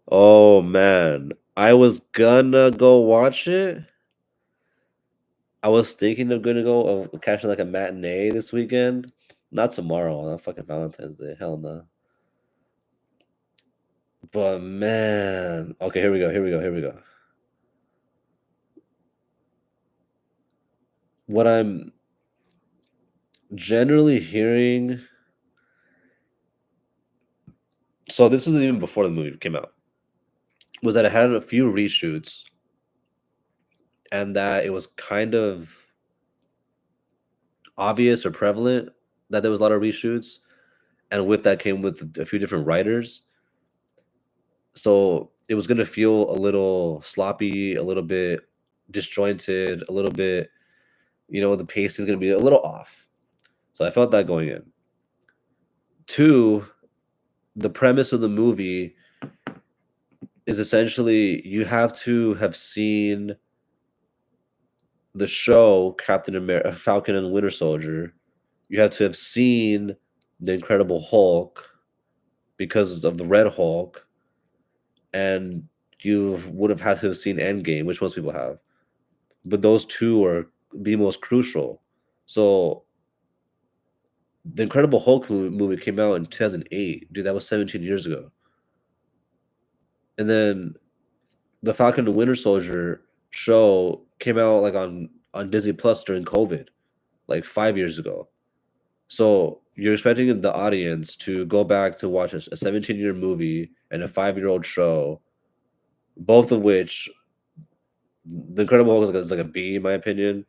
Oh man, I was gonna go watch it. I was thinking of gonna go catching like a matinee this weekend. Not tomorrow, not fucking Valentine's Day. Hell no. But man, okay, here we go. Here we go. Here we go. What I'm generally hearing. So this is even before the movie came out. Was that it had a few reshoots, and that it was kind of obvious or prevalent that there was a lot of reshoots, and with that came with a few different writers. So it was gonna feel a little sloppy, a little bit disjointed, a little bit, the pace is gonna be a little off. So I felt that going in. Two, the premise of the movie is essentially you have to have seen the show Captain America, Falcon and Winter Soldier. You have to have seen the Incredible Hulk because of the Red Hulk, and you would have had to have seen Endgame, which most people have. But those two are the most crucial. So the Incredible Hulk movie came out in 2008. Dude, that was 17 years ago. And then the Falcon and Winter Soldier show came out like on Disney Plus during COVID, like 5 years ago. So you're expecting the audience to go back to watch a 17-year movie and a 5-year-old show, both of which the Incredible Hulk is like a B in my opinion,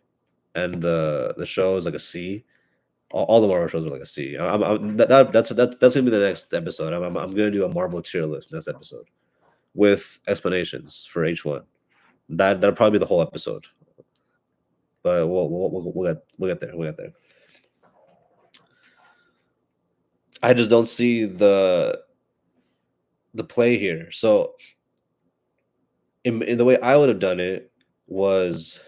and the show is like a C. All the Marvel shows are like a C. That's gonna be the next episode. I'm gonna do a Marvel tier list next episode with explanations for each one. That'll probably be the whole episode. But we'll get there. We'll get there. I just don't see the play here. So in the way I would have done it was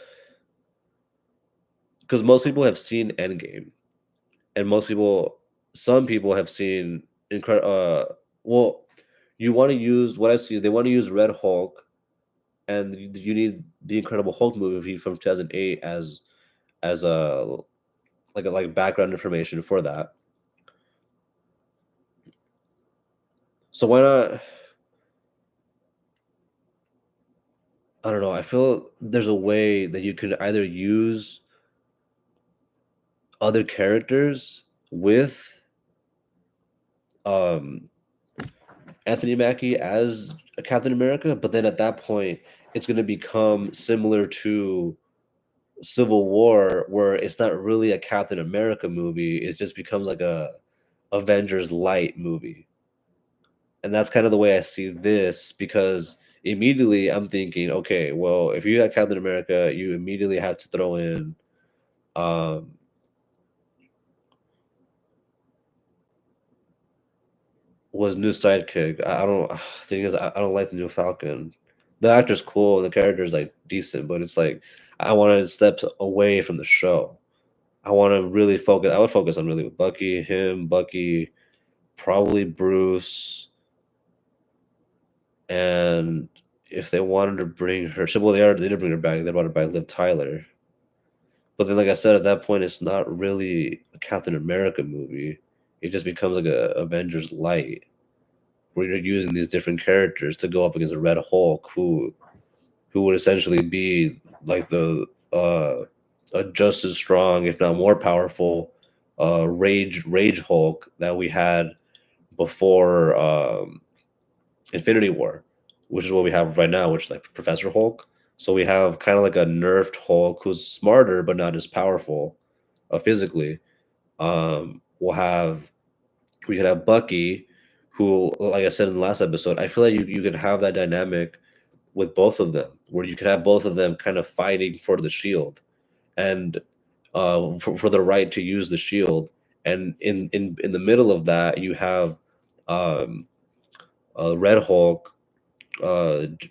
because most people have seen Endgame, and some people have seen well, you want to use what I see. They want to use Red Hulk, and you need the Incredible Hulk movie from 2008 as a like background information for that. So why not? I don't know. I feel there's a way that you could either use other characters with um Anthony Mackie as a Captain America, but then at that point, it's going to become similar to Civil War, where it's not really a Captain America movie. It just becomes like a Avengers light movie, and that's kind of the way I see this because immediately I'm thinking, okay, well, if you got Captain America, you immediately have to throw in um was new sidekick. I don't thing is I don't like the new Falcon. The actor's cool, the character's like decent, but it's like I wanted steps away from the show. I want to really focus. I would focus on really with Bucky, him, Bucky, probably Bruce, and if they wanted to bring her, so well, they did bring her back. They brought her back, Liv Tyler. But then, like I said, at that point, it's not really a Captain America movie. It just becomes like a Avengers light, where you're using these different characters to go up against a Red Hulk, who would essentially be like the a just as strong, if not more powerful, Rage Hulk that we had before Infinity War, which is what we have right now, which is like Professor Hulk. So we have kind of like a nerfed Hulk who's smarter but not as powerful physically. We'll have we could have Bucky, who, like I said in the last episode, I feel like you could have that dynamic with both of them, where you could have both of them kind of fighting for the shield and for the right to use the shield. And in the middle of that, you have um, Red Hulk,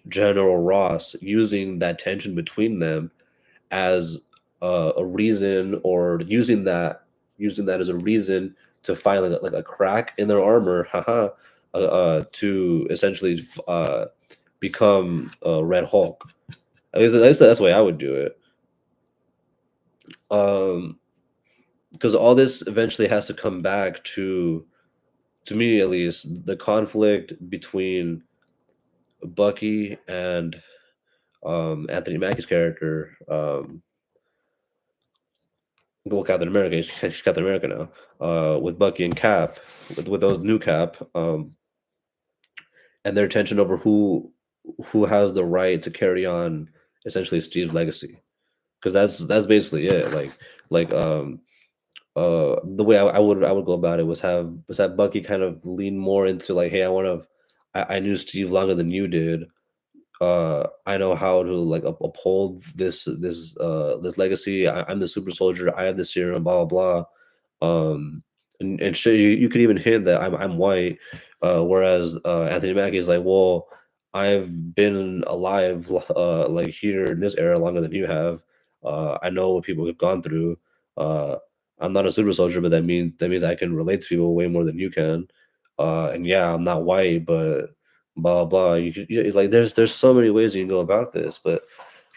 General Ross using that tension between them as a reason, or using that as a reason to find like a crack in their armor, haha, to essentially become Red Hulk. At least that's the way I would do it. Um, because all this eventually has to come back to me at least, the conflict between Bucky and Anthony Mackie's character, well, Captain America. She's Captain America now. With Bucky and Cap, with those new Cap, and their tension over who has the right to carry on essentially Steve's legacy. Because that's basically it. The way I would go about it was have Bucky kind of lean more into like, hey, I knew Steve longer than you did. I know how to like uphold this legacy. I'm the super soldier. I have the serum. Blah blah blah. And sure, you could even hint that I'm white, whereas Anthony Mackie is like, well, I've been alive like here in this era longer than you have. I know what people have gone through. Uh, I'm not a super soldier, but that means I can relate to people way more than you can. And yeah, I'm not white, but blah blah. Like there's so many ways you can go about this, but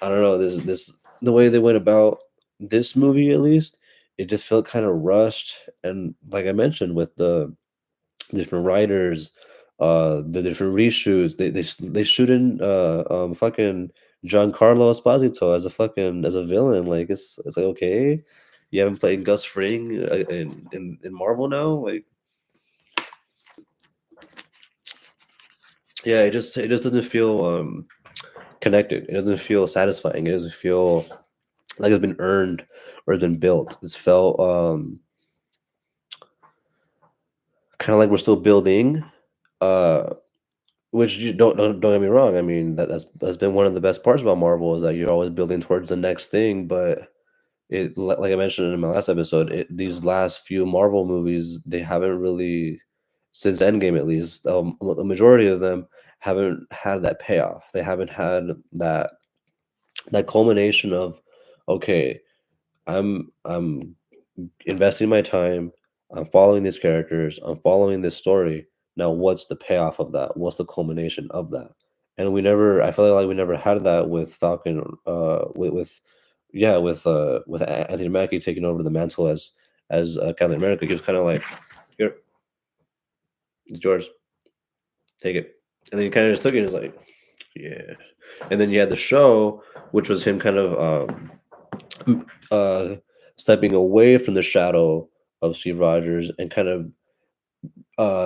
I don't know. This the way they went about this movie, at least, it just felt kind of rushed. And like I mentioned, with the different writers, the different reshoots, they shoot in fucking Giancarlo Esposito as a villain. Like it's like, okay, you haven't played Gus Fring in Marvel now, like. Yeah, it just doesn't feel connected. It doesn't feel satisfying. It doesn't feel like it's been earned or it's been built. It's felt kind of like we're still building. Uh, which you don't get me wrong. I mean that's been one of the best parts about Marvel is that you're always building towards the next thing. But like I mentioned in my last episode, these last few Marvel movies they haven't really, since Endgame at least, the majority of them haven't had that payoff. They haven't had that culmination of, okay, I'm investing my time, I'm following these characters, I'm following this story. Now what's the payoff of that? What's the culmination of that? And I feel like we never had that with Falcon, with yeah, with Anthony Mackie taking over the mantle as Captain America. He was kind of like, here, it's yours, take it. And then he kind of just took it and was like, yeah. And then you had the show, which was him kind of uh, stepping away from the shadow of Steve Rogers and kind of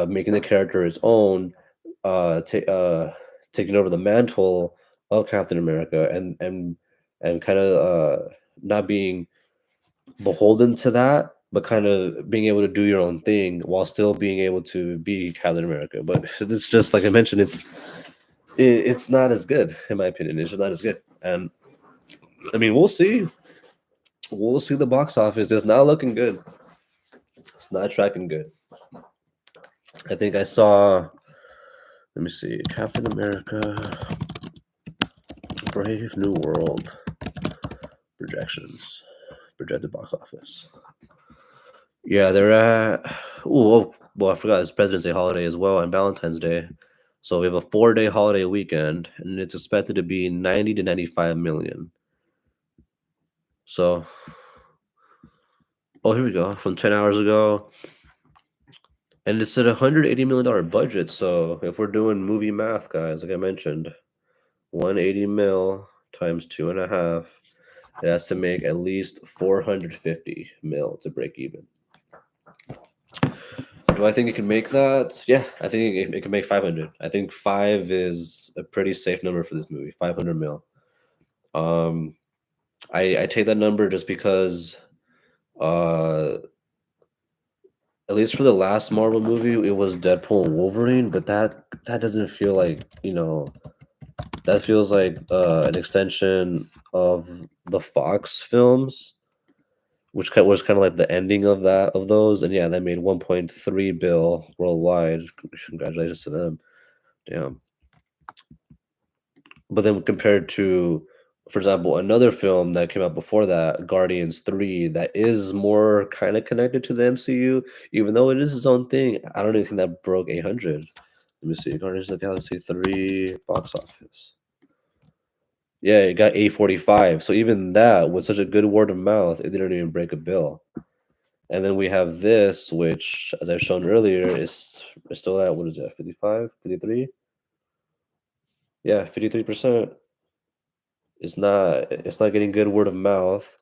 making the character his own, taking over the mantle of Captain America, and kind of not being beholden to that, but kind of being able to do your own thing while still being able to be Captain America. But it's just like I mentioned, it's not as good in my opinion. It's just not as good. And I mean, we'll see. We'll see the box office. It's not looking good. It's not tracking good. I think I saw. Let me see. Captain America, Brave New World projections, projected box office. Yeah, they're at. Ooh, well, I forgot it's President's Day holiday as well and Valentine's Day. So we have a 4-day holiday weekend, and it's expected to be 90 to 95 million. So, oh, here we go. From 10 hours ago, and it's at $180 million budget. So if we're doing movie math, guys, like I mentioned, 180 mil times 2.5, it has to make at least 450 mil to break even. Do I think it can make that? Yeah, I think it can make 500. I think 5 is a pretty safe number for this movie. 500 mil. I take that number just because, uh, at least for the last Marvel movie, it was Deadpool and Wolverine, but that doesn't feel like that feels like an extension of the Fox films, which was kind of like the ending of those, and yeah, that made 1.3 bill worldwide. Congratulations to them. Damn. But then compared to, for example, another film that came out before that, Guardians 3, that is more kind of connected to the MCU, even though it is its own thing. I don't even think that broke 800. Let me see. Guardians of the Galaxy 3 box office. Yeah, it got 845. So even that, with such a good word of mouth, it didn't even break a bill. And then we have this, which, as I've shown earlier, is still at, what is that, 55, 53? Yeah, 53%. It's not getting good word of mouth.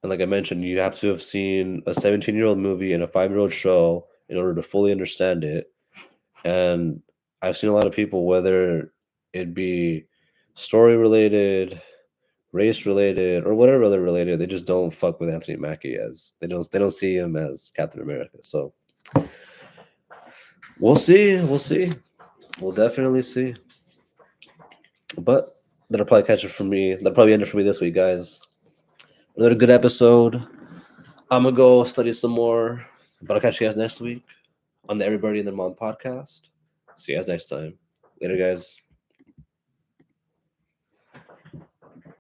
And like I mentioned, you have to have seen a 17-year-old movie and a 5-year-old show in order to fully understand it. And I've seen a lot of people, whether it be story related, race related, or whatever other related, they just don't fuck with Anthony Mackie as they don't see him as Captain America. So we'll see. We'll see. We'll definitely see. But that'll probably catch it for me. That'll probably end it for me this week, guys. Another good episode. I'm gonna go study some more, but I'll catch you guys next week on the Everybody and Their Mom podcast. See you guys next time. Later, guys.